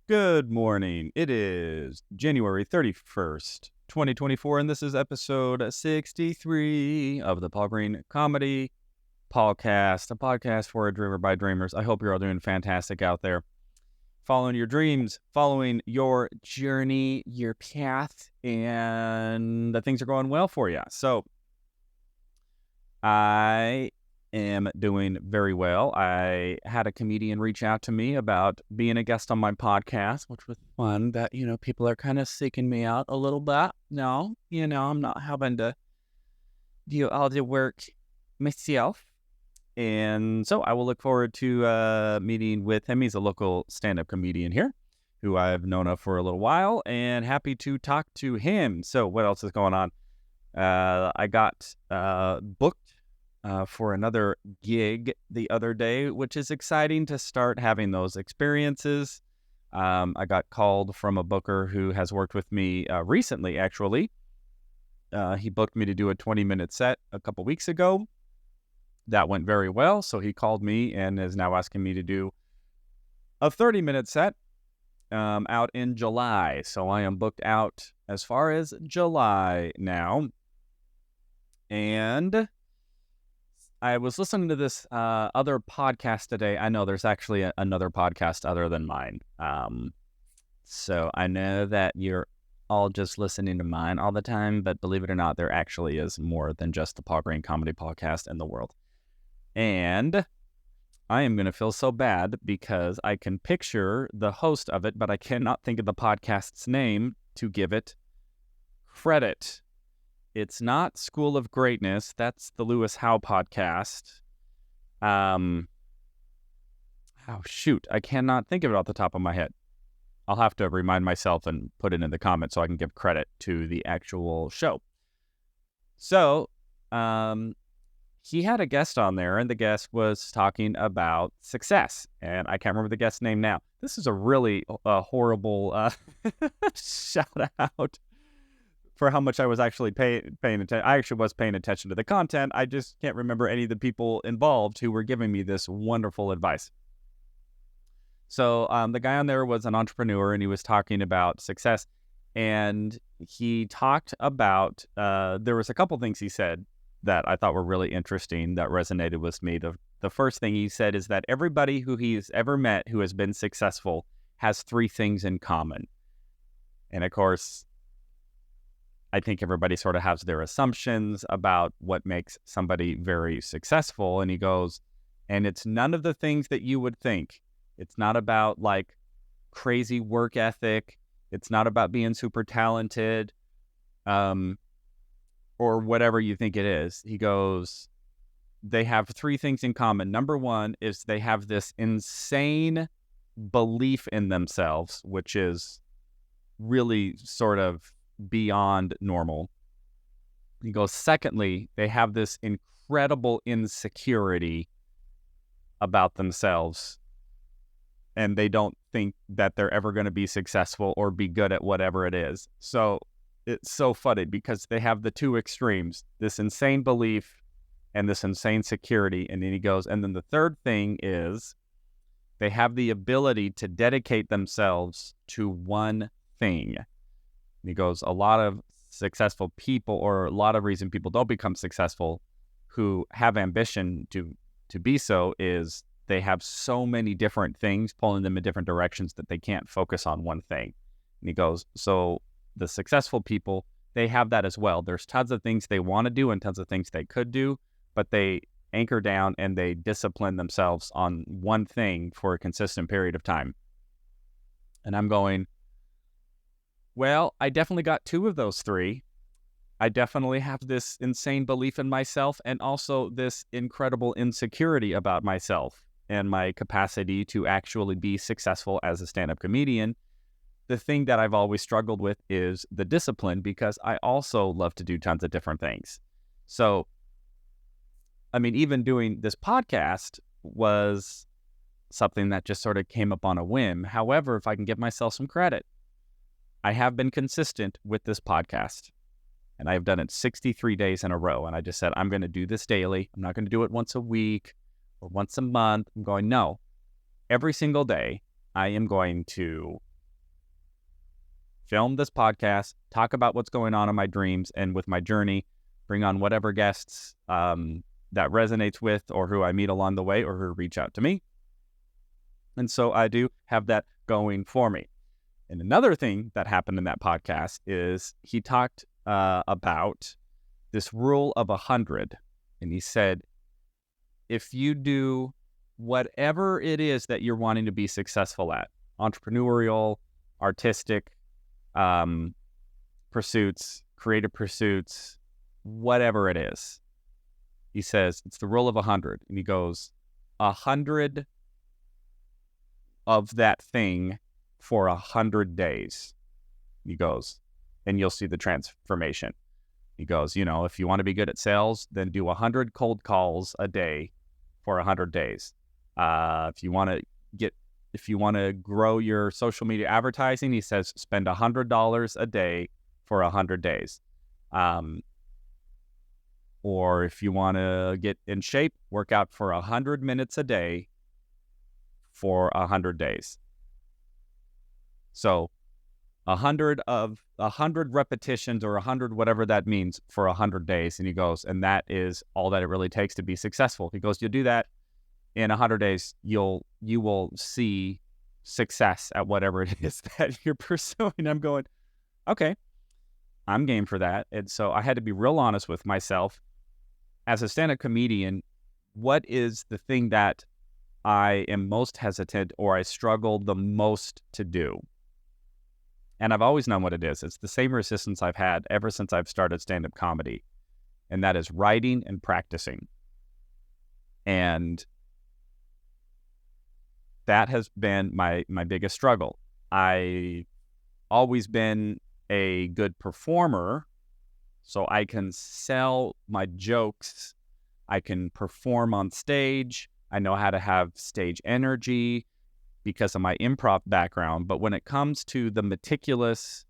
Good morning. It is January 31st, 2024, and this is episode 63 of the Paul Green Comedy PaulCast, a podcast for a dreamer by dreamers. I hope you're all doing fantastic out there, following your dreams, following your journey, your path, and that things are going well for you. So, I am doing very well. I had a comedian reach out to me about being a guest on my podcast, which was fun. That, people are kind of seeking me out a little bit. No, I'm not having to do all the work myself. And so I will look forward to meeting with him. He's a local stand-up comedian here who I've known of for a little while, and happy to talk to him. So what else is going on? I got booked for another gig the other day, which is exciting to start having those experiences. I got called from a booker who has worked with me recently, actually. He booked me to do a 20-minute set a couple weeks ago. That went very well, so he called me and is now asking me to do a 30-minute set out in July. So I am booked out as far as July now. And I was listening to this other podcast today. I know there's actually another podcast other than mine. So I know that you're all just listening to mine all the time, but believe it or not, there actually is more than just the Paul Green Comedy PaulCast in the world. And I am going to feel so bad because I can picture the host of it, but I cannot think of the podcast's name to give it credit. It's not School of Greatness. That's the Lewis Howe podcast. Oh, shoot. I cannot think of it off the top of my head. I'll have to remind myself and put it in the comments so I can give credit to the actual show. So, he had a guest on there, and the guest was talking about success. And I can't remember the guest's name now. This is a really horrible shout out for how much I was actually paying attention. I actually was paying attention to the content. I just can't remember any of the people involved who were giving me this wonderful advice. So the guy on there was an entrepreneur, and he was talking about success. And he talked about, there was a couple things he said that I thought were really interesting that resonated with me. The first thing he said is that everybody who he's ever met who has been successful has three things in common. And of course, I think everybody sort of has their assumptions about what makes somebody very successful. And he goes, and it's none of the things that you would think. It's not about like crazy work ethic. It's not about being super talented, or whatever you think it is. He goes, they have three things in common. Number one is they have this insane belief in themselves, which is really sort of beyond normal. He goes, secondly, they have this incredible insecurity about themselves, and they don't think that they're ever going to be successful or be good at whatever it is. So it's so funny because they have the two extremes, this insane belief and this insane security. And then he goes, and then the third thing is they have the ability to dedicate themselves to one thing. And he goes, a lot of successful people, or a lot of reason people don't become successful who have ambition to be so, is they have so many different things pulling them in different directions that they can't focus on one thing. And he goes, so the successful people, they have that as well. There's tons of things they want to do and tons of things they could do, but they anchor down and they discipline themselves on one thing for a consistent period of time. And I'm going, well, I definitely got two of those three. I definitely have this insane belief in myself and also this incredible insecurity about myself and my capacity to actually be successful as a stand-up comedian. The thing that I've always struggled with is the discipline, because I also love to do tons of different things. So, I mean, even doing this podcast was something that just sort of came up on a whim. However, if I can give myself some credit, I have been consistent with this podcast, and I've done it 63 days in a row. And I just said, I'm going to do this daily. I'm not going to do it once a week or once a month. I'm going, no, every single day I am going to film this podcast, talk about what's going on in my dreams and with my journey, bring on whatever guests that resonates with or who I meet along the way or who reach out to me. And so I do have that going for me. And another thing that happened in that podcast is he talked about this rule of 100. And he said, if you do whatever it is that you're wanting to be successful at, entrepreneurial, artistic pursuits, creative pursuits, whatever it is, he says, it's the rule of 100. And he goes, 100 of that thing for 100 days. He goes, and you'll see the transformation. He goes, if you want to be good at sales, then do 100 cold calls a day for 100 days. If you want to grow your social media advertising, he says, spend $100 a day for 100 days. Or if you want to get in shape, work out for 100 minutes a day for 100 days. So 100 repetitions or 100, whatever that means, for 100 days. And he goes, and that is all that it really takes to be successful. He goes, you'll do that in 100 days. You will see success at whatever it is that you're pursuing. I'm going, okay, I'm game for that. And so I had to be real honest with myself. As a stand-up comedian, what is the thing that I am most hesitant or I struggle the most to do? And I've always known what it is. It's the same resistance I've had ever since I've started stand-up comedy. And that is writing and practicing. And that has been my biggest struggle. I've always been a good performer, so I can sell my jokes. I can perform on stage. I know how to have stage energy because of my improv background. But when it comes to the meticulous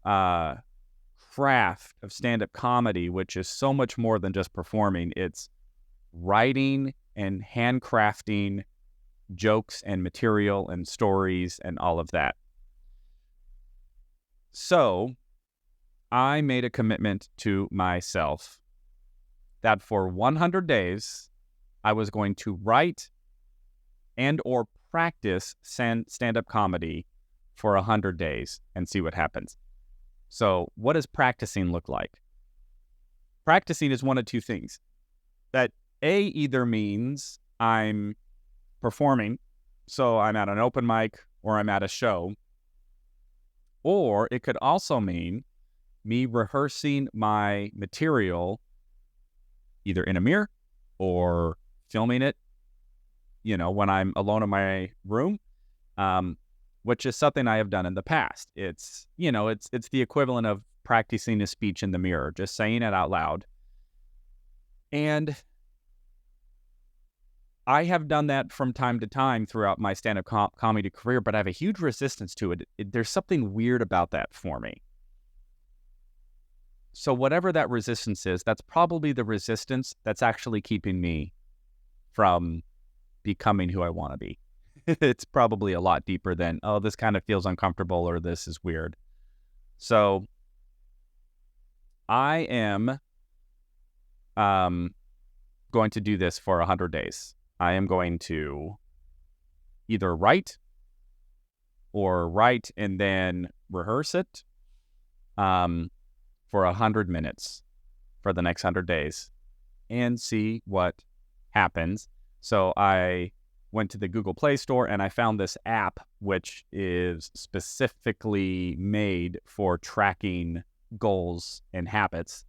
craft of stand-up comedy, which is so much more than just performing, it's writing and handcrafting jokes and material and stories and all of that. So I made a commitment to myself that for 100 days, I was going to write and or practice stand-up comedy for 100 days and see what happens. So what does practicing look like? Practicing is one of two things. That either means I'm performing, so I'm at an open mic or I'm at a show, or it could also mean me rehearsing my material either in a mirror or filming it, when I'm alone in my room, which is something I have done in the past. It's the equivalent of practicing a speech in the mirror, just saying it out loud. And I have done that from time to time throughout my stand-up comedy career, but I have a huge resistance to it. There's something weird about that for me. So whatever that resistance is, that's probably the resistance that's actually keeping me from becoming who I want to be. It's probably a lot deeper than, oh, this kind of feels uncomfortable or this is weird. So I am going to do this for 100 days. I am going to either write and then rehearse it for 100 minutes for the next 100 days and see what happens. So I went to the Google Play Store and I found this app which is specifically made for tracking goals and habits.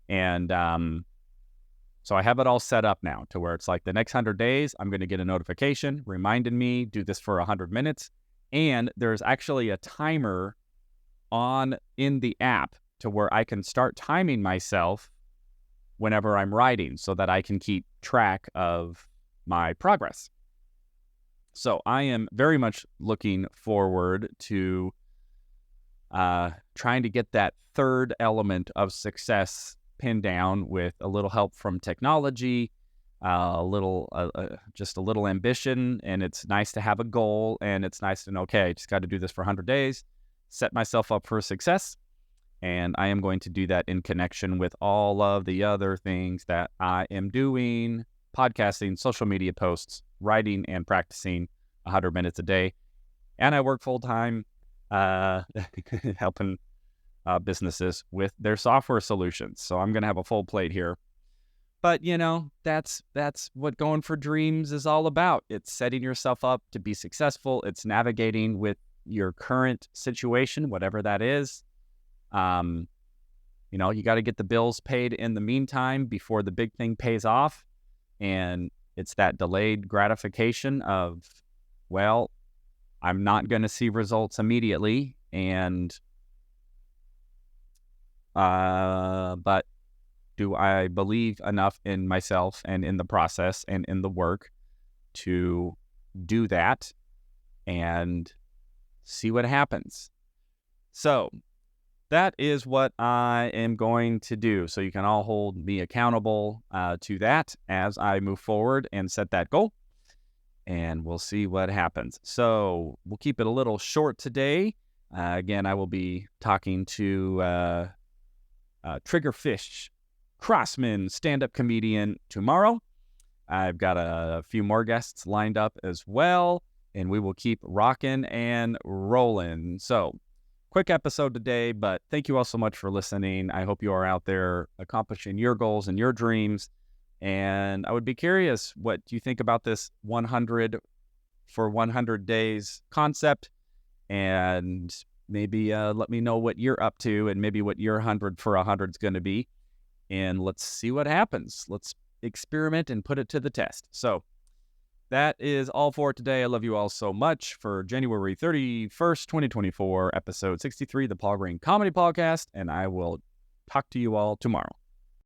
And so I have it all set up now to where it's like the next 100 days, I'm going to get a notification reminding me, do this for 100 minutes. And there's actually a timer in the app to where I can start timing myself whenever I'm writing so that I can keep track of my progress. So I am very much looking forward to trying to get that third element of success pinned down with a little help from technology, just a little ambition. And it's nice to have a goal, and it's nice to know, okay, I just got to do this for 100 days, set myself up for success. And I am going to do that in connection with all of the other things that I am doing: podcasting, social media posts, writing, and practicing 100 minutes a day. And I work full-time helping businesses with their software solutions. So I'm going to have a full plate here. But, that's what going for dreams is all about. It's setting yourself up to be successful. It's navigating with your current situation, whatever that is. You got to get the bills paid in the meantime before the big thing pays off. And it's that delayed gratification of, well, I'm not going to see results immediately. But do I believe enough in myself and in the process and in the work to do that and see what happens? So that is what I am going to do. So you can all hold me accountable to that as I move forward and set that goal. And we'll see what happens. So we'll keep it a little short today. Again, I will be talking to Triggerfish Crossman, stand-up comedian, tomorrow. I've got a few more guests lined up as well, and we will keep rocking and rolling. So, quick episode today, but thank you all so much for listening. I hope you are out there accomplishing your goals and your dreams. And I would be curious what you think about this 100 for 100 days concept, and maybe let me know what you're up to and maybe what your 100 for 100 is going to be. And let's see what happens. Let's experiment and put it to the test. So that is all for today. I love you all so much. For January 31st, 2024, episode 63, the Paul Green Comedy PaulCast. And I will talk to you all tomorrow.